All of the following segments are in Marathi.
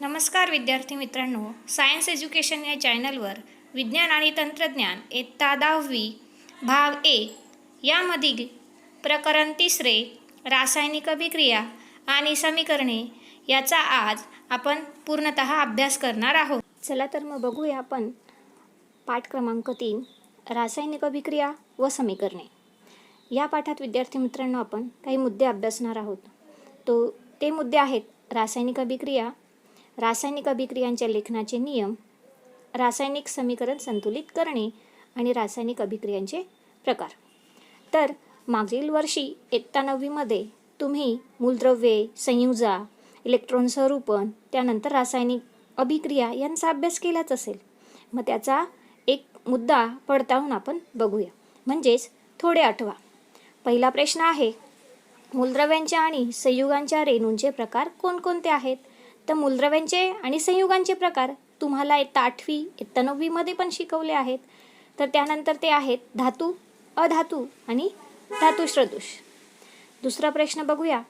नमस्कार विद्यार्थी मित्रांनो, सायन्स एज्युकेशन या चॅनलवर विज्ञान आणि तंत्रज्ञान इयत्ता 10वी भाग 1 यामधील प्रकरण 3 रासायनिक अभिक्रिया आणि समीकरणे याचा आज आपण पूर्णतः अभ्यास करणार आहोत. चला तर मग बघूया आपण पाठ क्रमांक 3 रासायनिक अभिक्रिया व समीकरणे. या पाठात विद्यार्थी मित्रांनो आपण काही मुद्दे अभ्यासणार आहोत. ते मुद्दे आहेत रासायनिक अभिक्रिया, रासायनिक अभिक्रियांच्या लेखनाचे नियम, रासायनिक समीकरण संतुलित करणे आणि रासायनिक अभिक्रियांचे प्रकार. तर मागील वर्षी इयत्ता 9वीमध्ये तुम्ही मूलद्रव्ये, संयुजा, इलेक्ट्रॉन स्वरूपण, त्यानंतर रासायनिक अभिक्रिया यांचा अभ्यास केलाच असेल. मग त्याचा एक मुद्दा पडताळून आपण बघूया, म्हणजेच थोडे आठवा. पहिला प्रश्न आहे, मूलद्रव्यांच्या आणि संयुगांच्या रेणूंचे प्रकार कोणकोणते आहेत? तर मूलद्रव्यांचे आणि संयुगांचे प्रकार तुम्हाला इयत्ता 8वी इयत्ता 9वीमध्ये पण शिकवले आहेत. तर त्यानंतर ते आहेत धातू, अधातू आणि धातू सदृश. दुसरा प्रश्न बघूया,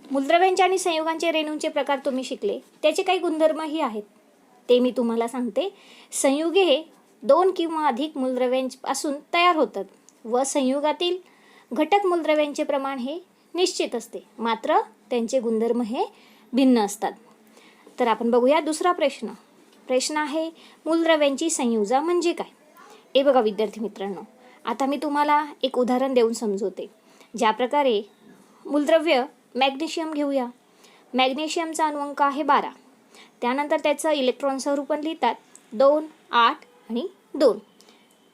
मूलद्रव्यांचे आणि संयुगांचे रेणूंचे प्रकार तुम्ही शिकले, त्याचे काही गुणधर्मही आहेत, ते मी तुम्हाला सांगते. संयुगे हे 2 किंवा अधिक मूलद्रव्यांपासून तयार होतात व संयुगातील घटक मूलद्रव्यांचे प्रमाण हे निश्चित असते, मात्र त्यांचे गुणधर्म हे भिन्न असतात. तर आपण बघूया दुसरा प्रश्न आहे, मूलद्रव्यांची संयुजा म्हणजे काय? हे बघा विद्यार्थी मित्रांनो, आता मी तुम्हाला एक उदाहरण देऊन समजवते. ज्या प्रकारे मूलद्रव्य मॅग्नेशियम घेऊया. मॅग्नेशियमचा अणुअंक आहे 12. त्यानंतर त्याचं इलेक्ट्रॉन स्वरूपण लिहितात 2, 8 आणि 2.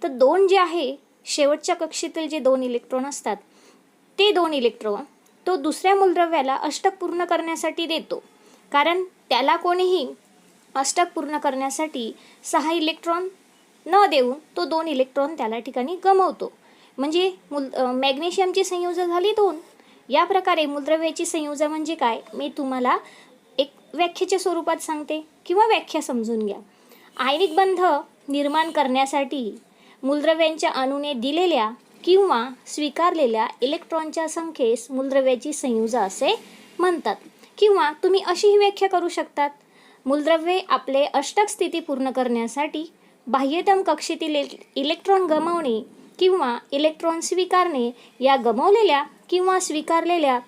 तर 2 जे आहे, शेवटच्या कक्षेतील जे 2 इलेक्ट्रॉन असतात, ते 2 इलेक्ट्रॉन तो दुसऱ्या मूलद्रव्याला अष्टक पूर्ण करण्यासाठी देतो, कारण त्याला कोणीही अष्टक पूर्ण करण्यासाठी 6 इलेक्ट्रॉन न देऊन तो 2 इलेक्ट्रॉन त्याला ठिकाणी गमावतो. म्हणजे मॅग्नेशियमची संयुजा झाली 2. या प्रकारे मूलद्रव्याची संयुजा म्हणजे काय, मी तुम्हाला एक व्याख्येच्या स्वरूपात सांगते किंवा व्याख्या समजून घ्या. आयनिक बंध निर्माण करण्यासाठी मूलद्रव्यांच्या अणूने दिलेल्या किंवा स्वीकारलेल्या इलेक्ट्रॉनच्या संख्येस मूलद्रव्याची संयुजा असे म्हणतात. किंवा तुम्ही अशीही व्याख्या करू शकतात, मूलद्रव्ये आपले अष्टक स्थिती पूर्ण करण्यासाठी बाह्यतम कक्षेतील इलेक्ट्रॉन गमावणे किंवा इलेक्ट्रॉन स्वीकारणे या गमावलेल्या किंवा स्वीकारलेल्या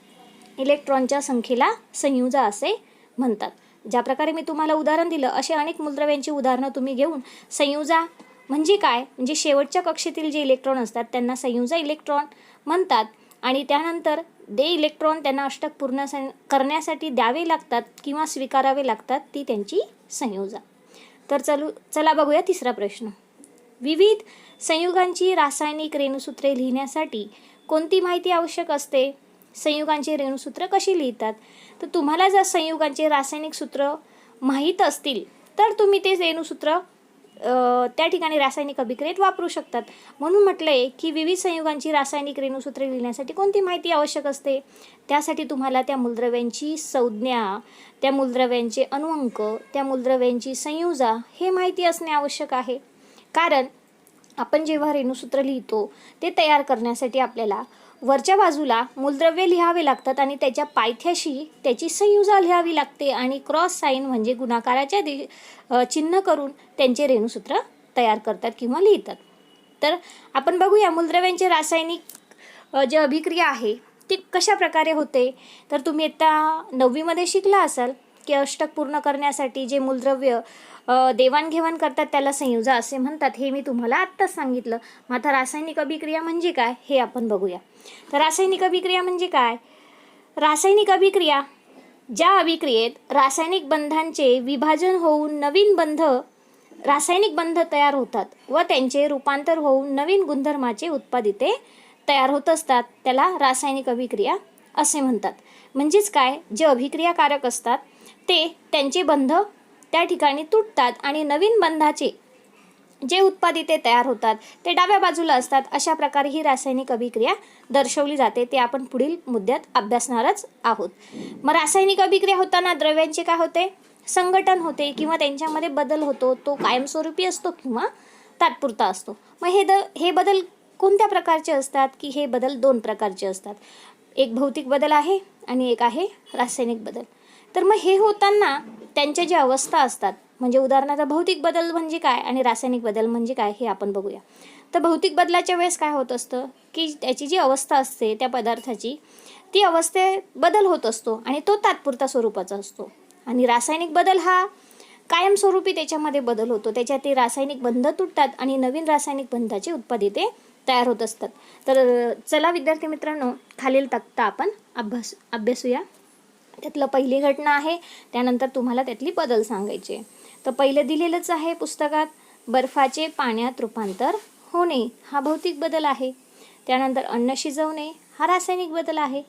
इलेक्ट्रॉनच्या संख्येला संयुजा असे म्हणतात. ज्या प्रकारे मी तुम्हाला उदाहरण दिलं, असे अनेक मूलद्रव्यांची उदाहरणं तुम्ही घेऊन संयुजा म्हणजे काय, म्हणजे शेवटच्या कक्षेतील जे इलेक्ट्रॉन असतात त्यांना संयुजा इलेक्ट्रॉन म्हणतात आणि त्यानंतर ते इलेक्ट्रॉन त्यांना अष्टक पूर्ण करण्यासाठी द्यावे लागतात किंवा स्वीकारावे लागतात, ती त्यांची संयुजा. तर चला बघूया तिसरा प्रश्न. विविध संयुगांची रासायनिक रेणुसूत्रे लिहिण्यासाठी कोणती माहिती आवश्यक असते? संयुगांची रेणुसूत्र कशी लिहितात? तर तुम्हाला जर संयुगांचे रासायनिक सूत्र माहीत असतील तर तुम्ही ते रेणुसूत्र त्या ठिकाणी रासायनिक अभिक्रियेत वापरू शकतात. म्हणून म्हटलं आहे की विविध संयुगांची रासायनिक रेणुसूत्रे लिहिण्यासाठी कोणती माहिती आवश्यक असते? त्यासाठी तुम्हाला त्या मूलद्रव्यांची संज्ञा, त्या मूलद्रव्यांचे अणुअंक, त्या मूलद्रव्यांची संयुजा हे माहिती असणे आवश्यक आहे. कारण आपण जेव्हा रेणुसूत्र लिहितो ते तयार करण्यासाठी आपल्याला वरच्या बाजूला मूलद्रव्ये लिहावे लागतात आणि त्याच्या पायथ्याशी त्याची संयुजा लिहावी लागते आणि क्रॉस साईन म्हणजे गुणाकाराच्या चिन्ह करून त्यांचे रेणुसूत्र तयार करतात किंवा लिहितात. तर आपण बघूया मूलद्रव्यांचे रासायनिक जे अभिक्रिया आहे ती कशा प्रकारे होते. तर तुम्ही आता 9वीमध्ये शिकला असाल की अष्टक पूर्ण करण्यासाठी जे मूलद्रव्य देवाणघेवाण करतात त्याला संयुजा असे म्हणतात. हे मी तुम्हाला आत्ताच सांगितलं. मग आता रासायनिक अभिक्रिया म्हणजे काय हे आपण बघूया. तर रासायनिक अभिक्रिया म्हणजे काय? रासायनिक अभिक्रिया ज्या अभिक्रियेत रासायनिक बंधांचे विभाजन होऊन नवीन रासायनिक बंध तयार होतात व त्यांचे रूपांतर होऊन नवीन गुणधर्माचे उत्पादिते तयार होत असतात, त्याला रासायनिक अभिक्रिया असे म्हणतात. म्हणजेच काय, जे अभिक्रियाकारक असतात ते त्यांचे बंध त्या ठिकाणी तुटतात आणि नवीन बंधाचे जे उत्पादिते तयार होतात ते डाव्या बाजूला असतात. अशा प्रकारे ही रासायनिक अभिक्रिया दर्शवली जाते. ते आपण पुढील मुद्द्यात अभ्यासणारच आहोत. मग रासायनिक अभिक्रिया होताना द्रव्यांचे काय होते, संघटन होते किंवा त्यांच्यामध्ये बदल होतो. तो कायमस्वरूपी असतो किंवा तात्पुरता असतो. मग हे बदल कोणत्या प्रकारचे असतात की हे बदल 2 प्रकारचे असतात. एक भौतिक बदल आहे आणि एक आहे रासायनिक बदल. तर मग हे होताना त्यांच्या ज्या अवस्था असतात, म्हणजे उदाहरणार्थ भौतिक बदल म्हणजे काय आणि रासायनिक बदल म्हणजे काय हे आपण बघूया. तर भौतिक बदलाच्या वेळेस काय होत असतं की त्याची जी अवस्था असते त्या पदार्थाची, ती अवस्थेत बदल होत असतो आणि तो तात्पुरता स्वरूपाचा असतो. आणि रासायनिक बदल हा कायमस्वरूपी त्याच्यामध्ये बदल होतो. त्याच्यात ते रासायनिक बंध तुटतात आणि नवीन रासायनिक बंधाचे उत्पादिते तयार होत असतात. तर चला विद्यार्थी मित्रांनो, खालील तक्ता आपण अभ्यासूया. त्यातलं पहिली घटना आहे, त्यानंतर तुम्हाला त्यातली बदल सांगायचे. तर पहिलं दिलेलंच आहे पुस्तकात, बर्फाचे पाण्यात रूपांतर होणे हा भौतिक बदल आहे. त्यानंतर अन्न शिजवणे हा रासायनिक बदल आहे.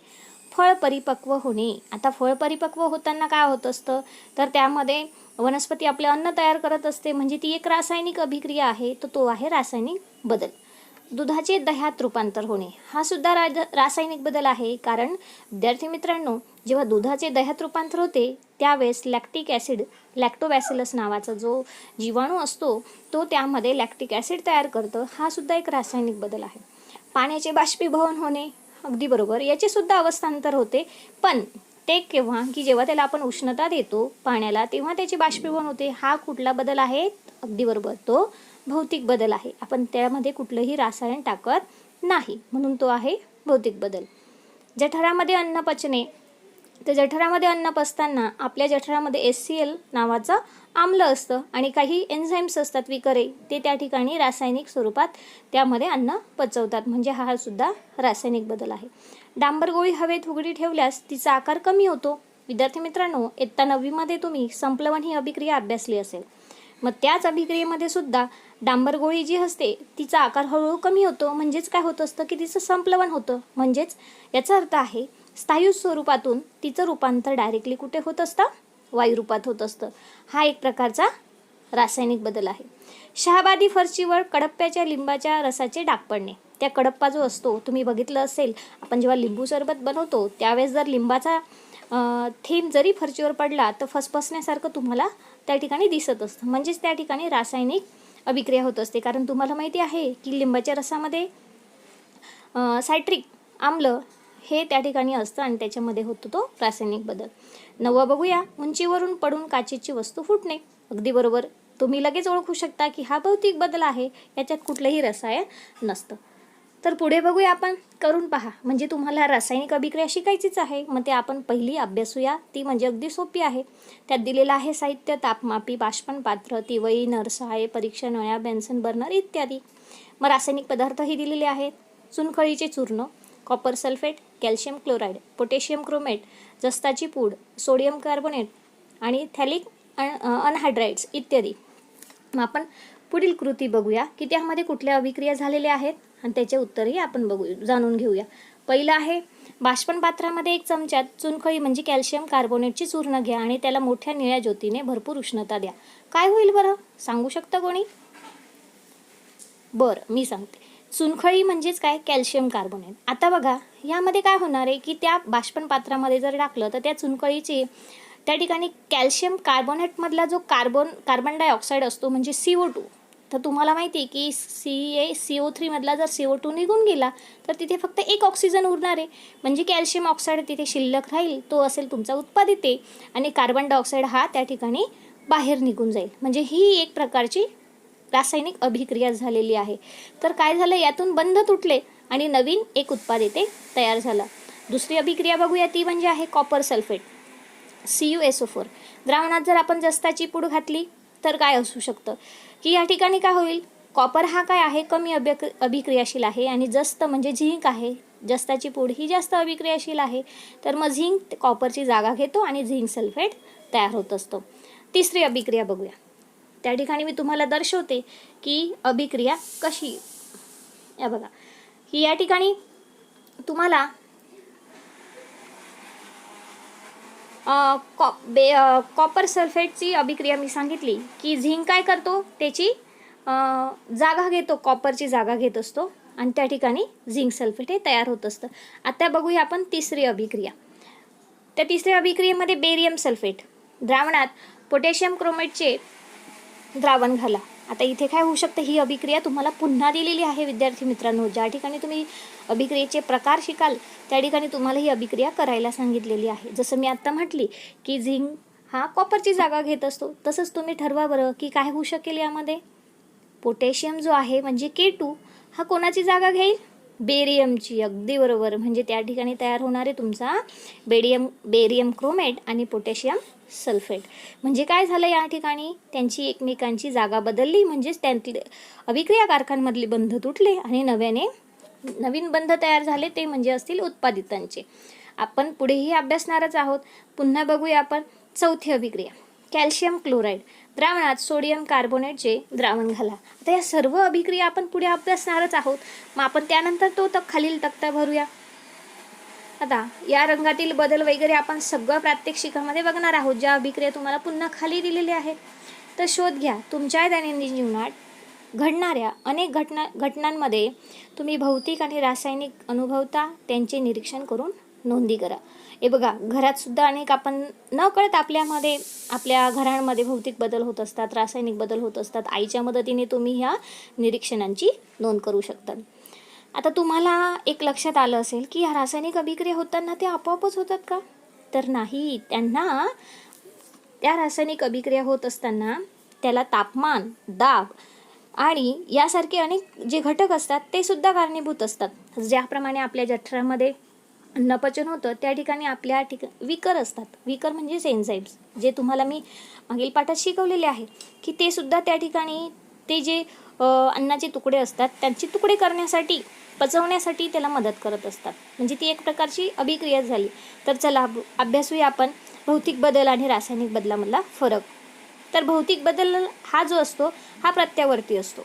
फळ परिपक्व होणे, आता फळ परिपक्व होताना काय होत असतं तर त्यामध्ये वनस्पती आपले अन्न तयार करत असते, म्हणजे ती एक रासायनिक अभिक्रिया आहे, तर तो आहे रासायनिक बदल. दुधाचे दह्यात रूपांतर होणे हा सुद्धा रासायनिक बदल आहे. कारण विद्यार्थी मित्रांनो, जेव्हा दुधाचे दह्यात रूपांतर होते त्यावेळेस लॅक्टिक ॲसिड, लॅक्टोबॅसिलस नावाचा जो जीवाणू असतो तो त्यामध्ये लॅक्टिक ॲसिड तयार करतं, हा सुद्धा एक रासायनिक बदल आहे. पाण्याचे बाष्पीभवन होणे, अगदी बरोबर, याचे सुद्धा अवस्थांतर होते, पण ते केव्हा की जेव्हा त्याला आपण उष्णता देतो पाण्याला तेव्हा त्याचे बाष्पीभवन होते. हा कुठला बदल आहे? अगदी बरोबर, तो भौतिक बदल आहे. आपण त्यामध्ये कुठलंही रसायन टाकत नाही, म्हणून तो आहे भौतिक बदल. जठरामध्ये अन्न पचणे, तर जठरामध्ये अन्न पचताना आपल्या जठरामध्ये HCl नावाचं आम्ल असतं आणि काही एन्झाईम्स असतात विकरे, ते त्या ठिकाणी रासायनिक स्वरूपात त्यामध्ये अन्न पचवतात, म्हणजे हा सुद्धा रासायनिक बदल आहे. डांबर गोळी हवेत उघडी ठेवल्यास तिचा आकार कमी होतो. विद्यार्थी मित्रांनो, इयत्ता 9वीमध्ये तुम्ही संप्लवन ही अभिक्रिया अभ्यासली असेल. मग त्याच अभिक्रियेमध्ये सुद्धा डांबर गोळी जी असते तिचा आकार हळूहळू कमी होतो, म्हणजेच काय होत असतं की तिचं संप्लवन होतं. म्हणजेच याचा अर्थ आहे स्थायू स्वरूपातून तिचं रूपांतर डायरेक्टली कुठे होत असतं? वायुरूपात होत असतं. हा एक प्रकारचा रासायनिक बदल आहे. शहाबादी फरशीवर कडप्प्याच्या लिंबाच्या रसाचे डाग पडणे, त्या कडप्पा जो असतो तुम्ही बघितलं असेल, आपण जेव्हा लिंबू सरबत बनवतो त्यावेळेस जर लिंबाचा थेंब जरी फरशीवर पडला तर फसफसण्यासारखं तुम्हाला त्या ठिकाणी दिसत असतं, म्हणजेच त्या ठिकाणी रासायनिक अभिक्रिया होत असते. कारण तुम्हाला माहिती आहे की लिंबाच्या रसामध्ये सायट्रिक आम्ल हे त्या ठिकाणी असतं आणि त्याच्यामध्ये होतो तो रासायनिक बदल. 9वा बघूया, उंचीवरून पडून काचेची वस्तू फुटणे. अगदी बरोबर, तुम्ही लगेच ओळखू शकता की हा भौतिक बदल आहे, याच्यात कुठलंही रसायन नसतं. तर पुढे बघूया आपण, करून पहा, म्हणजे तुम्हाला रासायनिक अभिक्रिया शिकायचीच आहे. मग ते आपण पहिली अभ्यासूया, ती म्हणजे अगदी सोपी आहे. त्यात दिलेलं आहे साहित्य, तापमापी, बाष्पन पात्र, तिवई, नरसाळे, परीक्षा नळ्या, बेन्सन बर्नर इत्यादी. मग रासायनिक पदार्थही दिलेले आहेत. चुनखळीचे चूर्ण, copper sulphate, calcium chloride, potassium chromate, जस्ताची पूड, सोडियम कार्बोनेट आणि थॅलिक अनहायड्राइड्स इत्यादी. मग आपण पुढील कृती बघूया की त्यामध्ये कुठल्या अभिक्रिया झालेल्या आहेत आणि त्याचे उत्तरही आपण जाणून घेऊया. पहिलं आहे, बाष्पन पात्रामध्ये 1 चमचा चुनखळी म्हणजे कॅल्शियम कार्बोनेटची चूर्ण घ्या आणि त्याला मोठ्या निळ्या ज्योतीने भरपूर उष्णता द्या. काय होईल बरं, सांगू शकता कोणी? बरं, मी सांगते. चुनखळी म्हणजेच काय? Calcium carbonate. आता बघा, यामध्ये काय होणार आहे की त्या बाष्पन पात्रामध्ये जर टाकलं तर त्या चुनखळीची त्या ठिकाणी कॅल्शियम कार्बोनेटमधला जो कार्बन डायऑक्साईड असतो म्हणजे CO2, तर तुम्हाला माहिती आहे की CO3 मधला जर CO2 निघून गेला तर तिथे फक्त 1 ऑक्सिजन उरणार आहे, म्हणजे कॅल्शियम ऑक्साईड तिथे शिल्लक राहील, तो असेल तुमचा उत्पादिते आणि कार्बन डायऑक्साईड हा त्या ठिकाणी बाहेर निघून जाईल. म्हणजे ही एक प्रकारची रासायनिक अभिक्रिया झालेली आहे. तर काय झालं, यातून बंध तुटले आणि नवीन एक उत्पादिते तयार झाला. दुसरी अभिक्रिया बघूया, ती म्हणजे आहे कॉपर सल्फेट, CuSO4. द्रावणात जर आपण जस्ताची पूड घातली तर काय असू शकतं की या ठिकाणी काय होईल, कॉपर हा काय आहे, कमी अभिक्रियाशील आहे आणि जस्त म्हणजे झिंक आहे, जस्ताची पूड ही जास्त अभिक्रियाशील आहे. तर मग झिंक कॉपरची जागा घेतो आणि झिंक सल्फेट तयार होत असतो. तिसरी अभिक्रिया बघूया, त्या ठिकाणी मी तुम्हाला दर्शवते की अभिक्रिया कशी. या बघा, की या ठिकाणी तुम्हाला कॉपर सल्फेटची अभिक्रिया मी सांगितली की झिंक काय करतो, त्याची जागा घेतो, कॉपरची जागा घेत असतो आणि त्या ठिकाणी झिंक सल्फेट हे तयार होत असतं. आता बघूया आपण तिसरी अभिक्रिया. त्या तिसऱ्या अभिक्रियेमध्ये बेरियम सल्फेट, द्रावणात पोटॅशियम क्रोमेटचे द्रावण घाला आता इथे काय होऊ शकतं, ही अभिक्रिया तुम्हाला पुन्हा दिलेली आहे विद्यार्थी मित्रांनो. ज्या ठिकाणी तुम्ही अभिक्रियेचे प्रकार शिकाल त्या ठिकाणी तुम्हाला ही अभिक्रिया करायला सांगितलेली आहे. जसं मी आत्ता म्हटली की झिंक हा कॉपरची जागा घेत असतो, तसंच तुम्ही ठरवा बरं की काय होऊ शकेल यामध्ये. पोटॅशियम जो आहे म्हणजे K2 हा कोणाची जागा घेईल, बेरियमची. अगदी बरोबर. म्हणजे त्या ठिकाणी तयार होणारे तुमचा बेरियम क्रोमेट आणि पोटॅशियम सल्फेट. म्हणजे काय झालं, या ठिकाणी त्यांची एकमेकांची जागा बदलली, म्हणजेच त्यांतले अभिक्रिया कारखान्यामधले बंध तुटले आणि नवीन बंध तयार झाले, ते म्हणजे असतील उत्पादितांचे. आपण पुढेही अभ्यासणारच आहोत. पुन्हा बघूया आपण चौथी अभिक्रिया. कॅल्शियम क्लोराईड द्रावणात सोडियम कार्बोनेटचे द्रावण घाला. आता या सर्व अभिक्रिया आपण पुढे अभ्यासणारच आहोत. मग आपण त्यानंतर तो खालील तक्ता भरूया. आता या रंगातील बदल वगैरे आपण सगळं प्रात्यक्षिकामध्ये बघणार आहोत, ज्या अभिक्रिया तुम्हाला पुन्हा खाली दिलेल्या आहेत. तर शोध घ्या, तुमच्या दैनंदिन जीवनात घडणाऱ्या अनेक घटनांमध्ये तुम्ही भौतिक आणि रासायनिक अनुभवता, त्यांचे निरीक्षण करून नोंदी करा. हे बघा, घरात सुद्धा अनेक आपण नकळत आपल्या घरांमध्ये भौतिक बदल होत असतात, रासायनिक बदल होत असतात. आईच्या मदतीने तुम्ही ह्या निरीक्षणांची नोंद करू शकता. आता तुम्हाला एक लक्षात आलं असेल की ह्या रासायनिक अभिक्रिया होताना ते आपोआपच होतात का? तर नाही. त्या रासायनिक अभिक्रिया होत असताना त्याला तापमान, दाब आणि यासारखे अनेक जे घटक असतात ते सुद्धा कारणीभूत असतात. ज्याप्रमाणे आपल्या जठरामध्ये अन्नपचन होतं, त्या ठिकाणी विकर असतात. विकर म्हणजे एन्झाईम्स, जे तुम्हाला मी मागील पाठात शिकवलेले आहे की ते सुद्धा त्या ठिकाणी ते जे अन्नाचे तुकडे असतात त्यांचे तुकडे करण्यासाठी, पचवण्यासाठी त्याला मदत करत असतात. म्हणजे ती एक प्रकारची अभिक्रिया झाली. तर चला अभ्यासूया आपण भौतिक बदल आणि रासायनिक बदलामधला फरक. तर भौतिक बदल हा जो असतो हा प्रत्यावर्ती असतो.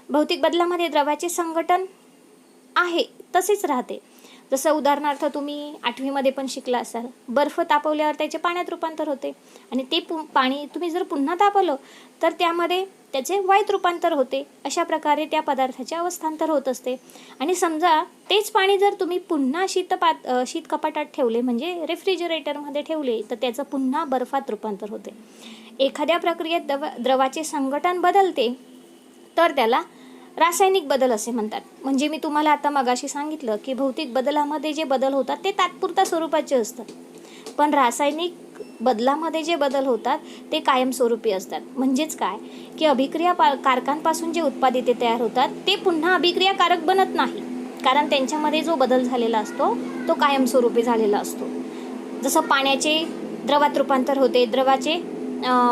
भौतिक बदलामध्ये द्रव्याचे संघटन आहे तसेच राहते. जसं उदाहरणार्थ तुम्ही 8वीमध्ये पण शिकला असाल, बर्फ तापवल्यावर त्याचे पाण्यात रूपांतर होते आणि ते पाणी तुम्ही जर पुन्हा तापवलं तर त्यामध्ये त्याचे वायूत रूपांतर होते. अशा प्रकारे त्या पदार्थाचे अवस्थांतर होत असते. आणि समजा तेच पाणी जर तुम्ही पुन्हा शीत कपाटात ठेवले, म्हणजे रेफ्रिजरेटरमध्ये ठेवले, तर त्याचं पुन्हा बर्फात रूपांतर होते. एखाद्या प्रक्रियेत द्रवाचे संघटन बदलते तर त्याला रासायनिक बदल असे म्हणतात. म्हणजे मी तुम्हाला आता मगाशी सांगितलं की भौतिक बदलामध्ये जे बदल होतात ते तात्पुरत्या स्वरूपाचे असतात, पण रासायनिक बदलामध्ये जे बदल होतात ते कायमस्वरूपी असतात. म्हणजेच काय की अभिक्रिया कारकांपासून जे उत्पादिते तयार होतात ते पुन्हा अभिक्रियाकारक बनत नाही, कारण त्यांच्यामध्ये जो बदल झालेला असतो तो कायमस्वरूपी झालेला असतो. जसं पाण्याचे द्रवात रूपांतर होते, द्रवाचे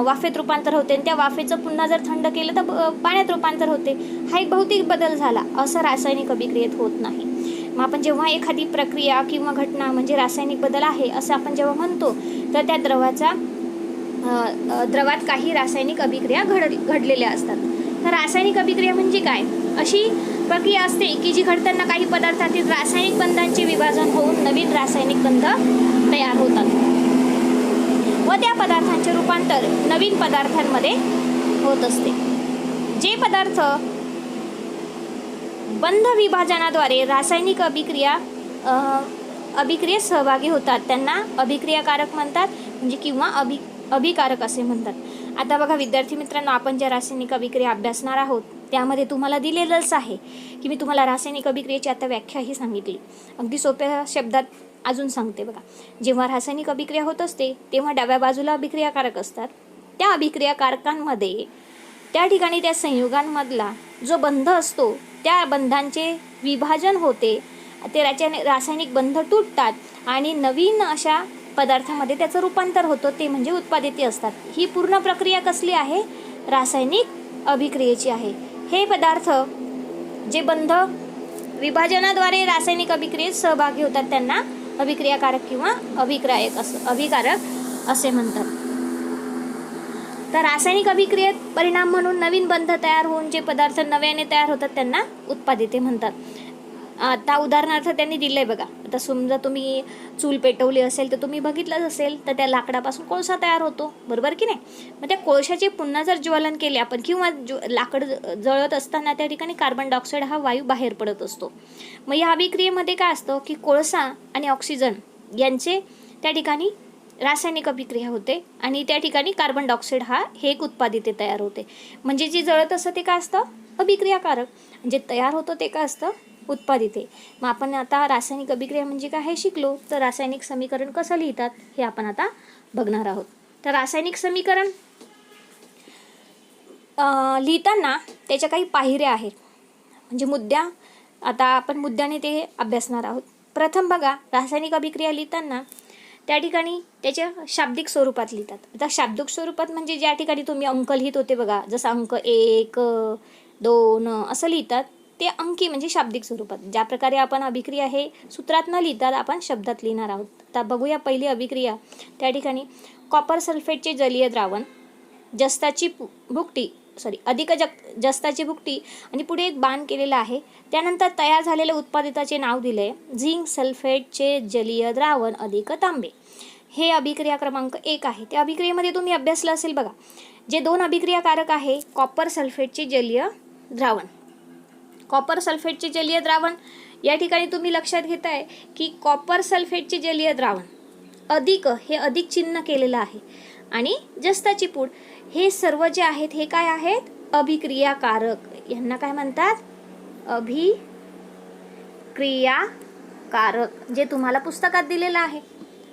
वाफेत रूपांतर होते, आणि त्या वाफेचं पुन्हा जर थंड केलं तर पाण्यात रूपांतर होते. हा एक भौतिक बदल झाला. असं रासायनिक अभिक्रियेत होत नाही. मग आपण जेव्हा एखादी प्रक्रिया किंवा घटना म्हणजे रासायनिक बदल आहे असं आपण जेव्हा म्हणतो, तर त्या द्रवात काही रासायनिक अभिक्रिया घडलेल्या असतात. तर रासायनिक अभिक्रिया म्हणजे काय? अशी प्रक्रिया असते की जी घडताना काही पदार्थातील रासायनिक बंधांचे विभाजन होऊन नवीन रासायनिक बंध तयार होतात व त्या पदार्थांचे रूपांतर नवीन पदार्थांमध्ये होत असते. जे पदार्थ बंध विभाजनाद्वारे रासायनिक अभिक्रियेत सहभागी होतात त्यांना अभिक्रियाकारक म्हणतात, म्हणजे किंवा अभिकारक असे म्हणतात. आता बघा विद्यार्थी मित्रांनो, आपण ज्या रासायनिक अभिक्रिया अभ्यासणार आहोत त्यामध्ये तुम्हाला दिलेलंच आहे की मी तुम्हाला रासायनिक अभिक्रियेची आता व्याख्याही सांगितली. अगदी सोप्या शब्दात अजून सांगते बघा. जेव्हा रासायनिक अभिक्रिया होत असते तेव्हा डाव्या बाजूला अभिक्रियाकारक असतात. त्या अभिक्रियाकारकांमध्ये त्या ठिकाणी त्या संयुगांमधला जो बंध असतो त्या बंधांचे विभाजन होते, ते रासायनिक बंध तुटतात आणि नवीन अशा पदार्थामध्ये त्याचं रूपांतर होतं, ते म्हणजे उत्पादिते असतात. ही पूर्ण प्रक्रिया कसली आहे? रासायनिक अभिक्रियेची आहे. हे पदार्थ जे बंध विभाजनाद्वारे रासायनिक अभिक्रियेत सहभागी होतात त्यांना अभिक्रियाकारक किंवा अभिकारक असे म्हणतात. तर रासायनिक अभिक्रियेत परिणाम म्हणून नवीन बंध तयार होऊन जे पदार्थ नव्याने तयार होतात त्यांना उत्पादिते म्हणतात. आता उदाहरणार्थ त्यांनी दिलंय बघा. आता समजा तुम्ही चूल पेटवली असेल तर तुम्ही बघितलंच असेल, तर त्या लाकडापासून कोळसा तयार होतो, बरोबर की नाही? मग त्या कोळशाचे पुन्हा जर ज्वलन केले आपण किंवा लाकड जळत असताना त्या ठिकाणी कार्बन डायऑक्साईड हा वायू बाहेर पडत असतो. मग या अभिक्रियेमध्ये काय असतं की कोळसा आणि ऑक्सिजन यांचे त्या ठिकाणी रासायनिक अभिक्रिया होते आणि त्या ठिकाणी कार्बन डायऑक्साईड हे एक उत्पादित तयार होते. म्हणजे जे जळत असतं ते काय असतं? अभिक्रियाकारक. जे तयार होतं ते काय असतं? उत्पादित. मग आपण आता रासायनिक अभिक्रिया म्हणजे काय हे शिकलो. तर रासायनिक समीकरण कसं लिहितात हे आपण आता बघणार आहोत. तर रासायनिक समीकरण लिहिताना त्याच्या काही पायऱ्या आहेत. म्हणजे मुद्द्या आता आपण मुद्द्याने ते अभ्यासणार आहोत. प्रथम बघा, रासायनिक अभिक्रिया लिहिताना त्या ठिकाणी त्याच्या शाब्दिक स्वरूपात लिहितात. आता शाब्दिक स्वरूपात म्हणजे ज्या ठिकाणी तुम्ही अंक लिहित होते बघा, जसं अंक 1, 2 असं लिहितात, ते अंकी म्हणजे शाब्दिक स्वरूपात. ज्या प्रकारे आपण अभिक्रिया हे सूत्रात न लिहितात आपण शब्दात लिहिणार आहोत. आता बघूया पहिली अभिक्रिया. त्या ठिकाणी कॉपर सल्फेटचे जलीय द्रावण, जस्ताची भुकटी अधिक जस्ताची भुकटी आणि पुढे एक बाण केलेला आहे. त्यानंतर तयार झालेल्या उत्पादिताचे नाव दिले झिंक सल्फेटचे जलीय द्रावण अधिक तांबे. हे अभिक्रिया क्रमांक 1 आहे. त्या अभिक्रियेमध्ये तुम्ही अभ्यासलं असेल बघा, जे 2 अभिक्रियाकारक आहे कॉपर सल्फेटचे जलीय द्रावण. कॉपर सल्फेटचे जलीय द्रावण या ठिकाणी तुम्ही लक्षात घेताय की कॉपर सल्फेटचे जलीय द्रावण अधिक हे अधिक चिन्ह केलेलं आहे आणि जस्ताची पूड हे सर्व जे आहेत हे काय आहेत? अभिक्रियाकारक. यांना काय म्हणतात? अभिक्रियाकारक, जे तुम्हाला पुस्तकात दिलेलं आहे.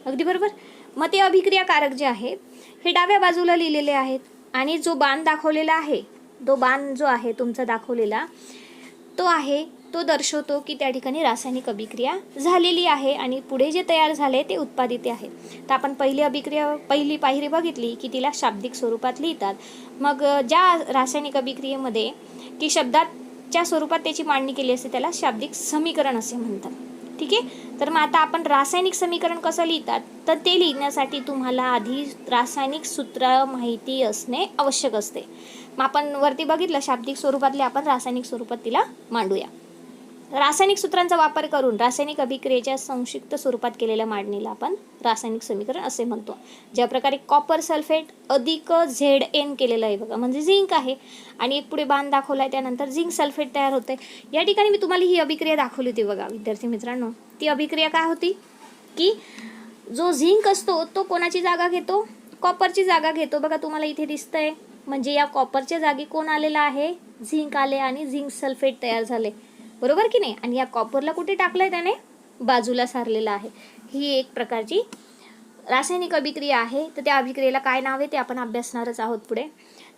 अगदी बरोबर. मग ते अभिक्रियाकारक जे आहेत हे डाव्या बाजूला लिहिलेले आहेत आणि जो बाण दाखवलेला आहे, तो बाण जो आहे तुमचा दाखवलेला तो दर्शवतो की त्या ठिकाणी रासायनिक अभिक्रिया झालेली आहे आणि पुढे जे तयार झाले ते उत्पादित आहे. तर आपण पहिली पायरी बघितली की तिला शाब्दिक स्वरूपात लिहितात. मग ज्या रासायनिक अभिक्रियेमध्ये ती शब्दाच्या स्वरूपात त्याची मांडणी केली असते त्याला शाब्दिक समीकरण असे म्हणतात. ठीक आहे. तर मग आता आपण रासायनिक समीकरण कसं लिहितात तर ते लिहिण्यासाठी तुम्हाला आधी रासायनिक सूत्र माहिती असणे आवश्यक असते. मग आपण वरती बघितलं शाब्दिक स्वरूपातले, आपण रासायनिक स्वरूपात तिला मांडूया. रासायनिक सूत्रांचा वापर करून रासायनिक अभिक्रियेच्या संक्षिप्त स्वरूपात केलेल्या मांडणीला आपण रासायनिक समीकरण असे म्हणतो. ज्या प्रकारे कॉपर सल्फेट अधिक Zn केलेलं आहे बघा, म्हणजे झिंक आहे आणि एक पुढे बाण दाखवला आहे, त्यानंतर झिंक सल्फेट तयार होते. या ठिकाणी मी तुम्हाला ही अभिक्रिया दाखवली होती बघा विद्यार्थी मित्रांनो. ती अभिक्रिया काय होती की जो झिंक असतो तो कोणाची जागा घेतो? कॉपरची जागा घेतो. बघा तुम्हाला इथे दिसतंय, म्हणजे या कॉपरच्या जागी कोण आलेला आहे? झिंक आले आणि झिंक सल्फेट तयार झाले, बरोबर की नाही. आणि या कॉपरला कुठे टाकलंय त्याने? बाजूला सारलेला आहे. ही एक प्रकारची रासायनिक अभिक्रिया आहे. तर त्या अभिक्रियेला काय नाव आहे ते आपण अभ्यासणारच आहोत पुढे.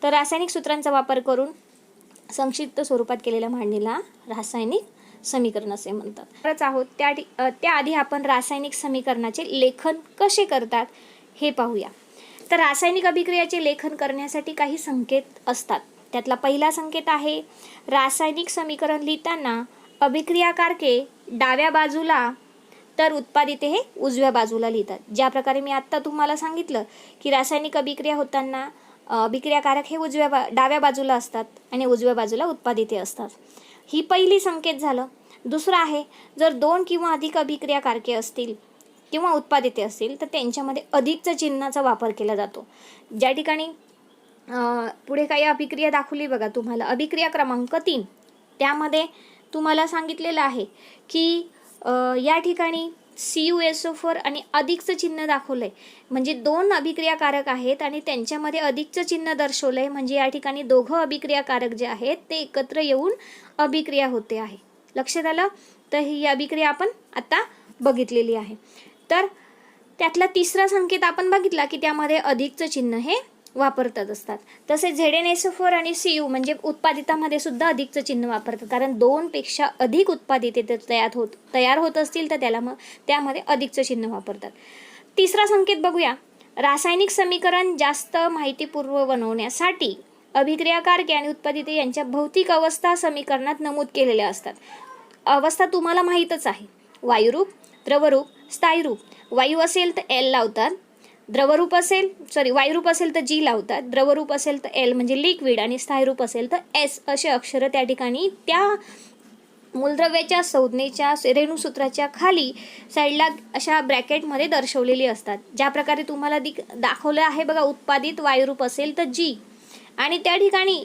तर रासायनिक सूत्रांचा वापर करून संक्षिप्त स्वरूपात केलेल्या मांडणीला रासायनिक समीकरण असे म्हणतात आहोत. त्याआधी आपण रासायनिक समीकरणाचे लेखन कसे करतात हे पाहूया. तर रासायनिक अभिक्रियाचे लेखन करण्यासाठी काही संकेत असतात. त्यातला पहिला संकेत आहे रासायनिक समीकरण लिहिताना अभिक्रियाकारके डाव्या बाजूला तर उत्पादिते हे उजव्या बाजूला लिहितात. ज्या प्रकारे मी आत्ता तुम्हाला सांगितलं की रासायनिक अभिक्रिया होताना अभिक्रियाकारक हे डाव्या बाजूला असतात आणि उजव्या बाजूला उत्पादिते असतात. ही पहिली संकेत झालं. दुसरं आहे, जर 2 किंवा अधिक अभिक्रियाकारके असतील किंवा उत्पादिते असतील तर त्यांच्यामध्ये अधिकच्या चिन्हाचा वापर केला जातो. ज्या ठिकाणी पुढे काही अभिक्रिया दाखवली बघा तुम्हाला, अभिक्रिया क्रमांक 3 त्यामध्ये तुम्हाला सांगितलेलं आहे की या ठिकाणी CuSO4 आणि अधिकचं चिन्ह दाखवलंय. म्हणजे 2 अभिक्रियाकारक आहेत आणि त्यांच्यामध्ये अधिकचं चिन्ह दर्शवलंय. म्हणजे या ठिकाणी दोघं अभिक्रियाकारक जे आहेत ते एकत्र येऊन अभिक्रिया होते आहे. लक्षात आलं. तर ही अभिक्रिया आपण आता बघितलेली आहे. तर त्यातला तिसरा संकेत आपण बघितला की त्यामध्ये अधिकचं चिन्ह हे वापरतात असतात. तसेच ZnSO4 आणि Cu म्हणजे उत्पादितामध्ये सुद्धा अधिकचं चिन्ह वापरतात, कारण 2 पेक्षा अधिक उत्पादिते तयार होत असतील तर त्यामध्ये अधिकचं चिन्ह वापरतात. तिसरा संकेत बघूया. रासायनिक समीकरण जास्त माहितीपूर्व बनवण्यासाठी अभिक्रियाकारके आणि उत्पादिते यांच्या भौतिक अवस्था समीकरणात नमूद केलेल्या असतात. अवस्था तुम्हाला माहीतच आहे, वायुरूप, द्रवरूप, स्थायीरूप. वायू असेल तर L लावतात, वायुरूप असेल तर G लावतात, द्रवरूप असेल तर L म्हणजे लिक्विड आणि स्थायीरूप असेल तर S असे अक्षरं त्या ठिकाणी त्या मूलद्रव्याच्या संज्ञेच्या रेणुसूत्राच्या खाली साईडला अशा ब्रॅकेटमध्ये दर्शवलेली असतात. ज्या प्रकारे तुम्हाला दाखवलं आहे बघा, उत्पादित वायुरूप असेल तर G आणि त्या ठिकाणी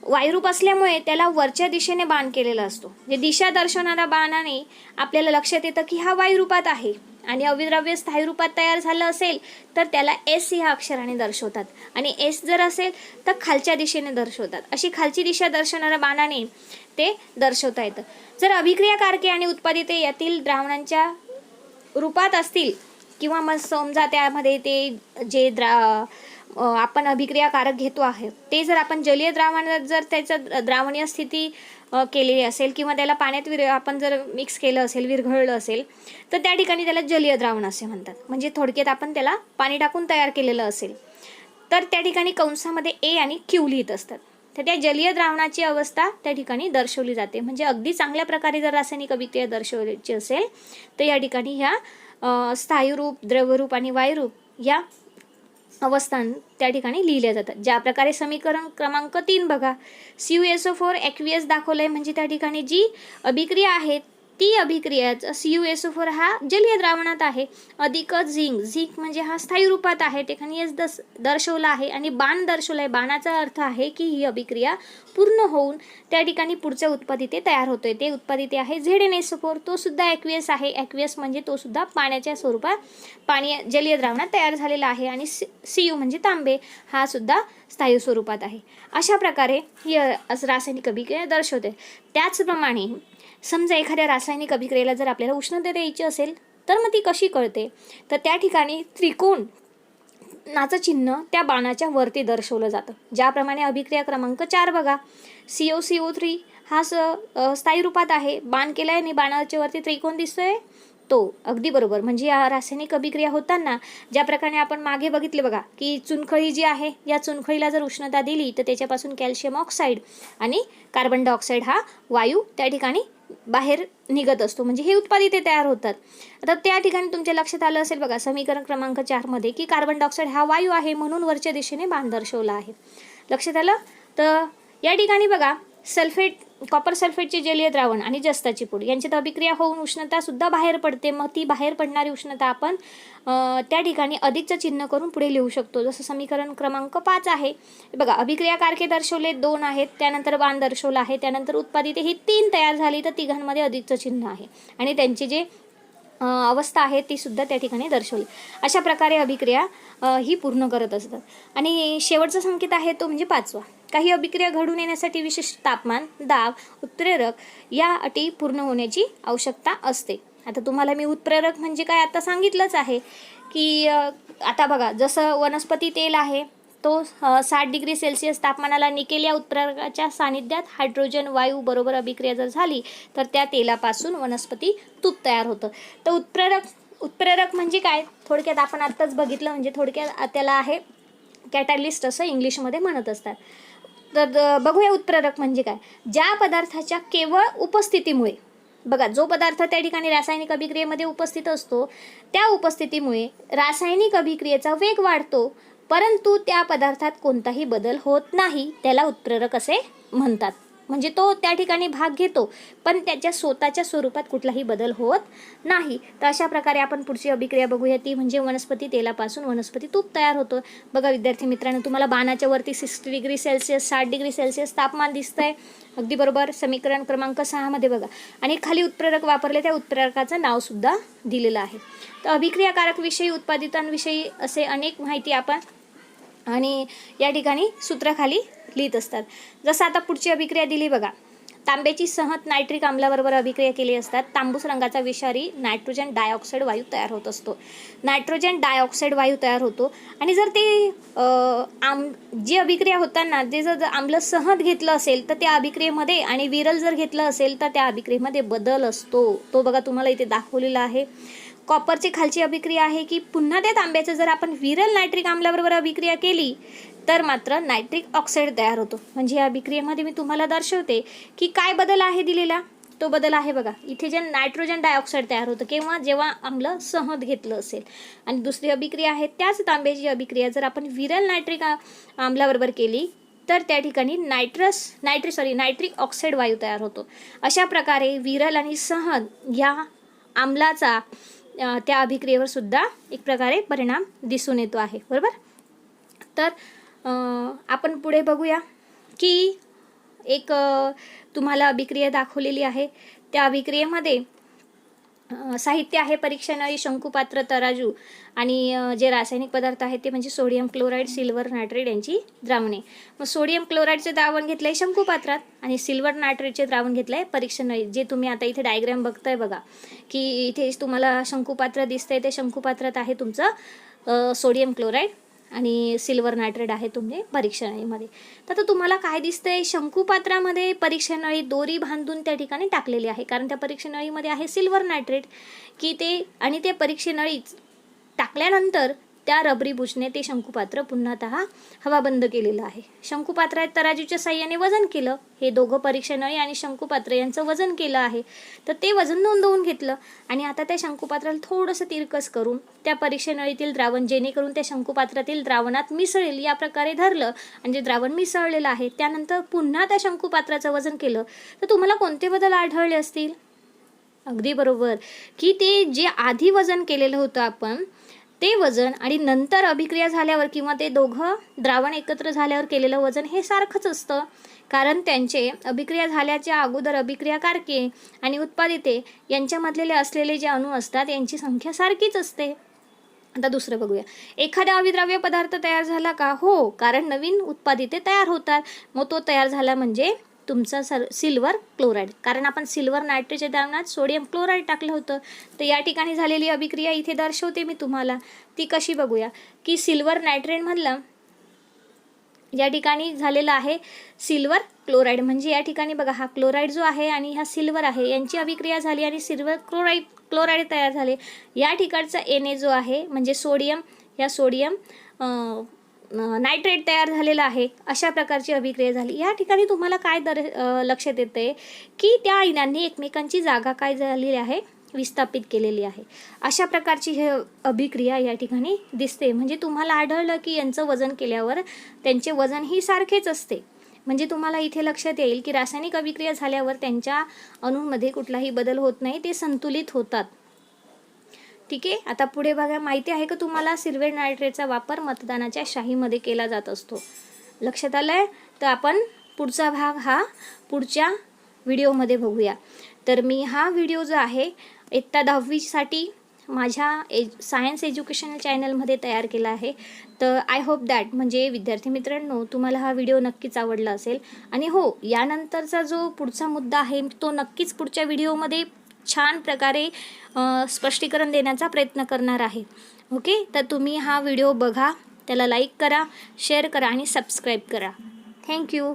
वायुरूप असल्यामुळे त्याला वरच्या दिशेने बाण केलेला असतो. जे दिशा दर्शवणाऱ्या बाणाने आपल्याला लक्षात येतं की हा वायुरूपात आहे. आणि अविद्रव्य स्थायी रूपात तयार झालं असेल तर त्याला एस ह्या अक्षराने दर्शवतात, आणि एस जर असेल तर खालच्या दिशेने दर्शवतात. अशी खालची दिशा दर्शवणाऱ्या बाणाने ते दर्शवता येतं. जर अभिक्रियाकारके आणि उत्पादिते यातील द्रावणांच्या रूपात असतील किंवा मग समजा त्यामध्ये ते जे आपण अभिक्रियाकारक घेतो आहे ते जर आपण जलीय द्रावणात जर त्याचं द्रावणीय स्थिती केलेली असेल किंवा त्याला पाण्यात आपण जर मिक्स केलं असेल, विरघळलं असेल, तर त्या ठिकाणी त्याला जलीय द्रावण असे म्हणतात. म्हणजे थोडक्यात आपण त्याला पाणी टाकून तयार केलेलं असेल तर त्या ठिकाणी कंसामध्ये ए आणि क्यू लिहित असतात. तर त्या जलीय द्रावणाची अवस्था त्या ठिकाणी दर्शवली जाते. म्हणजे अगदी चांगल्या प्रकारे जर रासायनिक अभिक्रिया दर्शवायची असेल तर या ठिकाणी ह्या स्थायी रूप, द्रवरूप आणि वायुरूप या अवस्थां त्या ठिकाणी लिहिल्या जातात. ज्या प्रकारे समीकरण क्रमांक 3 बघा, CuSO4 ॲक्वियस दाखवलंय, म्हणजे त्या ठिकाणी जी अभिक्रिया आहे ती अभिक्रिया CuSO4 हा जलीय द्रावणात आहे, अधिक झिंक म्हणजे हा स्थायी रूपात आहे, ठिकाणी एस दर्शवला आहे आणि बाण दर्शवलाय. बाणाचा अर्थ आहे की ही अभिक्रिया पूर्ण होऊन त्या ठिकाणी पुढचे उत्पादिते तयार होतोय. ते उत्पादिते आहे ZnSO4, तो सुद्धा ॲक्वियस आहे. ॲक्वियस म्हणजे तो सुद्धा पाण्याच्या स्वरूपात पाणी जलीय द्रावणात तयार झालेला आहे. आणि Cu म्हणजे तांबे, हा सुद्धा स्थायी स्वरूपात आहे. अशा प्रकारे ही रासायनिक अभिक्रिया दर्शवते. त्याचप्रमाणे समजा एखाद्या रासायनिक अभिक्रियेला जर आपल्याला उष्णता द्यायची असेल तर मग ती कशी कळते, तर त्या ठिकाणी त्रिकोण नाचं चिन्ह त्या बाणाच्या वरती दर्शवलं जातं. ज्याप्रमाणे अभिक्रिया क्रमांक 4 बघा, COCO3 हा स्थायी रूपात आहे, बाण केलाय आणि बाणाच्या वरती त्रिकोण दिसतोय, तो अगदी बरोबर. म्हणजे या रासायनिक अभिक्रिया होताना ज्या प्रकारे आपण मागे बघितले बघा की चुनखळी जी आहे या चुनखळीला जर उष्णता दिली तर त्याच्यापासून कॅल्शियम ऑक्साईड आणि कार्बन डायऑक्साईड हा वायू त्या ठिकाणी बाहेर निघत असतो, म्हणजे हे उत्पादिते तयार होतात. आता त्या ठिकाणी तुमच्या लक्षात आलं असेल बघा समीकरण क्रमांक 4 मध्ये की कार्बन डायऑक्साईड हा वायू आहे म्हणून वरच्या दिशेने बाण दर्शवला आहे. लक्षात आलं. तर या ठिकाणी बघा सल्फेट, कॉपर सल्फेटचे जलीय द्रावण आणि जस्ताची पूड यांच्यात अभिक्रिया होऊन उष्णता सुद्धा बाहेर पडते. मग ती बाहेर पडणारी उष्णता आपण त्या ठिकाणी अधिकचं चिन्ह करून पुढे लिहू शकतो. जसं समीकरण क्रमांक 5 आहे बघा, अभिक्रियाकारके दर्शवले 2 आहेत, त्यानंतर बाण दर्शवला आहे, त्यानंतर उत्पादिते ही 3 तयार झाली तर तिघांमध्ये अधिकचं चिन्ह आहे आणि त्यांची जे अवस्था आहे ती सुद्धा त्या ठिकाणी दर्शवली. अशा प्रकारे अभिक्रिया ही पूर्ण करत असतात. आणि शेवटचा संकेत आहे तो म्हणजे 5वा. काही अभिक्रिया घडून येण्यासाठी विशिष्ट तापमान, दाब, उत्प्रेरक या अटी पूर्ण होण्याची आवश्यकता असते. आता तुम्हाला मी उत्प्रेरक म्हणजे काय आता सांगितलंच आहे की आता बघा जसं वनस्पती तेल आहे तो 60 डिग्री सेल्सिअस तापमानाला निकेल या उत्प्रेरकाच्या सानिध्यात हायड्रोजन वायू बरोबर अभिक्रिया जर झाली तर त्या तेलापासून वनस्पती तूप तयार होतं. तर उत्प्रेरक म्हणजे काय थोडक्यात आपण आत्ताच बघितलं, म्हणजे थोडक्यात त्याला आहे कॅटॅलिस्ट असं इंग्लिशमध्ये म्हणत असतात. तर बघूया उत्प्रेरक म्हणजे काय. ज्या पदार्थाच्या केवळ उपस्थितीमुळे, बघा जो पदार्थ त्या ठिकाणी रासायनिक अभिक्रियेमध्ये उपस्थित असतो त्या उपस्थितीमुळे रासायनिक अभिक्रियेचा वेग वाढतो परंतु त्या पदार्थात कोणताही बदल होत नाही, त्याला उत्प्रेरक असे म्हणतात. म्हणजे तो त्या ठिकाणी भाग घेतो पण त्याच्या स्वतःच्या स्वरूपात कुठलाही बदल होत नाही. तर अशा प्रकारे आपण पुढची अभिक्रिया बघूया, ती म्हणजे वनस्पती तेलापासून वनस्पती तूप तयार होतं. बघा विद्यार्थी मित्रांनो, तुम्हाला बाणाच्या वरती 60 डिग्री सेल्सिअस 60 डिग्री सेल्सिअस तापमान दिसतंय, अगदी बरोबर. समीकरण क्रमांक 6 मध्ये बघा, आणि खाली उत्प्रेरक वापरले त्या उत्प्रेरकाचं नाव सुद्धा दिलेलं आहे. तर अभिक्रियाकारक विषयी, उत्पादितांविषयी असे अनेक माहिती आपण आणि या ठिकाणी सूत्राखाली लिहित असतात. जसं आता पुढची अभिक्रिया दिली बघा, तांब्याची सहत नायट्रिक आम्लाबरोबर अभिक्रिया केली असतात, तांबूस रंगाचा विषारी नायट्रोजन डायऑक्साईड वायू तयार होत असतो. नायट्रोजन डायऑक्साईड वायू तयार होतो आणि जर ते जी अभिक्रिया होताना जे जर आम्ल सहत घेतलं असेल तर त्या अभिक्रियेमध्ये आणि विरल जर घेतलं असेल तर त्या अभिक्रियेमध्ये बदल असतो. तो बघा तुम्हाला इथे दाखवलेला आहे. कॉपरची खालची अभिक्रिया आहे की पुन्हा त्या तांब्याचं जर आपण विरल नायट्रिक आम्लाबरोबर अभिक्रिया केली तर मात्र नायट्रिक ऑक्साईड तयार होतो. म्हणजे या अभिक्रियेमध्ये मी तुम्हाला दर्शवते की काय बदल आहे दिलेला. तो बदल आहे बघा, इथे जे नायट्रोजन डायऑक्साईड तयार होतं केव्हा, जेव्हा आम्ल सहत घेतलं असेल. आणि दुसरी अभिक्रिया आहे त्याच तांब्याची अभिक्रिया जर आपण विरल नायट्रिक आम्लाबरोबर केली तर त्या ठिकाणी नायट्रिक ऑक्साईड वायू तयार होतो. अशा प्रकारे विरल आणि सहन या आम्लाचा त्या अभिक्रियेवर सुद्धा एक प्रकारे परिणाम दिसून येतो आहे, बरोबर. तर आपण पुढे बघूया की एक तुम्हाला अभिक्रिया दाखवलेली आहे. त्या अभिक्रियेमध्ये साहित्य आहे परीक्षा नळी, शंकुपात्र, तराजू आणि जे रासायनिक पदार्थ आहेत ते म्हणजे सोडियम क्लोराईड, सिल्वर नायट्रेट यांची द्रावणे. मग सोडियम क्लोराईडचे द्रावण घेतलं आहे शंकुपात्रात आणि सिल्वर नायट्रेटचे द्रावण घेतलं आहे परीक्षा नळीत. जे तुम्ही आता इथे डायग्राम बघताय बघा, की इथे तुम्हाला शंकुपात्र दिसतंय, ते शंकुपात्रात आहे तुमचं सोडियम क्लोराईड आणि सिल्वर नायट्रेट आहे तुमचे परीक्षा नळीमध्ये. तर आता तुम्हाला काय दिसतंय, शंकुपात्रामध्ये परीक्षा नळी दोरी बांधून त्या ठिकाणी टाकलेली आहे, कारण त्या परीक्षा नळीमध्ये आहे सिल्वर नायट्रेट, की ते आणि ते परीक्षा नळी टाकल्यानंतर त्या रबरी बुशने ते शंकुपात्र पुन्हातः हवाबंद केलेलं आहे. शंकुपात्रात तराजूच्या साह्याने वजन केलं, हे दोघं परीक्षा नळी आणि शंकुपात्र यांचं वजन केलं आहे. तर ते वजन नोंदवून घेतलं आणि आता त्या शंकुपात्राला थोडंसं तिरकस करून त्या परीक्षा नळीतील द्रावण जेणेकरून त्या शंकुपात्रातील द्रावणात मिसळेल या प्रकारे धरलं आणि जे द्रावण मिसळलेलं आहे त्यानंतर पुन्हा त्या शंकुपात्राचं वजन केलं. तर तुम्हाला कोणते बदल आढळले असतील? अगदी बरोबर, की ते जे आधी वजन केलेलं होतं आपण ते वजन आणि नंतर अभिक्रिया झाल्यावर किंवा ते दोघं द्रावण एकत्र झाल्यावर केलेलं वजन हे सारखंच असतं, कारण त्यांचे अभिक्रिया झाल्याच्या अगोदर अभिक्रियाकारके आणि उत्पादिते यांच्यामधलेले असलेले जे अणू असतात यांची संख्या सारखीच असते. आता दुसरं बघूया, एखादा अविद्राव्य पदार्थ तयार झाला का? हो, कारण नवीन उत्पादिते तयार होतात. मग तो तयार झाला म्हणजे तुमचा सिल्वर क्लोराईड, कारण आपण सिल्वर नायट्रेटच्या द्रावणात सोडियम क्लोराईड टाकलं होतं. तर या ठिकाणी झालेली अभिक्रिया इथे दर्शवते मी तुम्हाला. ती कशी बघूया, की सिल्वर नायट्रेटमधलं या ठिकाणी झालेलं आहे सिल्वर क्लोराईड, म्हणजे या ठिकाणी बघा हा क्लोराईड जो आहे आणि हा सिल्वर आहे यांची अभिक्रिया झाली आणि सिल्वर क्लोराईड तयार झाले. या ठिकाणचा Na जो आहे म्हणजे सोडियम, या सोडियम नायट्रेट तयार झालेला आहे. अशा प्रकारची अभिक्रिया झाली. या ठिकाणी तुम्हाला काय लक्षात येते, की त्या अणूंनी एकमेकांची जागा काय झालेली आहे, विस्थापित केलेली आहे. अशा प्रकारची हे अभिक्रिया या ठिकाणी दिसते. म्हणजे तुम्हाला आढळलं की यांचं वजन केल्यावर त्यांचे वजन ही सारखेच असते. म्हणजे तुम्हाला इथे लक्षात येईल की रासायनिक अभिक्रिया झाल्यावर त्यांच्या अणूंमध्ये कुठलाही बदल होत नाही, ते संतुलित होतात. ठीक आहे. आता पुढे बघा, माहिती आहे का तुम्हाला सिल्वर नायट्रेटचा वापर मतदानाच्या शाईमध्ये केला जात असतो. लक्षात आलंय? तर आपण पुढचा भाग हा पुढच्या व्हिडिओमध्ये बघूया. तर मी हा व्हिडिओ जो आहे इयत्ता 10वीसाठी माझ्या सायन्स एज्युकेशनल चॅनलमध्ये तयार केला आहे. तर आय होप दॅट म्हणजे विद्यार्थी मित्रांनो तुम्हाला हा व्हिडिओ नक्कीच आवडला असेल. आणि हो, यानंतरचा जो पुढचा मुद्दा आहे तो नक्कीच पुढच्या व्हिडिओमध्ये छान प्रकारे स्पष्टीकरण देण्याचा प्रयत्न करणार आहे. ओके, तर तुम्ही हा व्हिडिओ बघा, त्याला लाईक करा, शेअर करा आणि सबस्क्राईब करा. थँक्यू.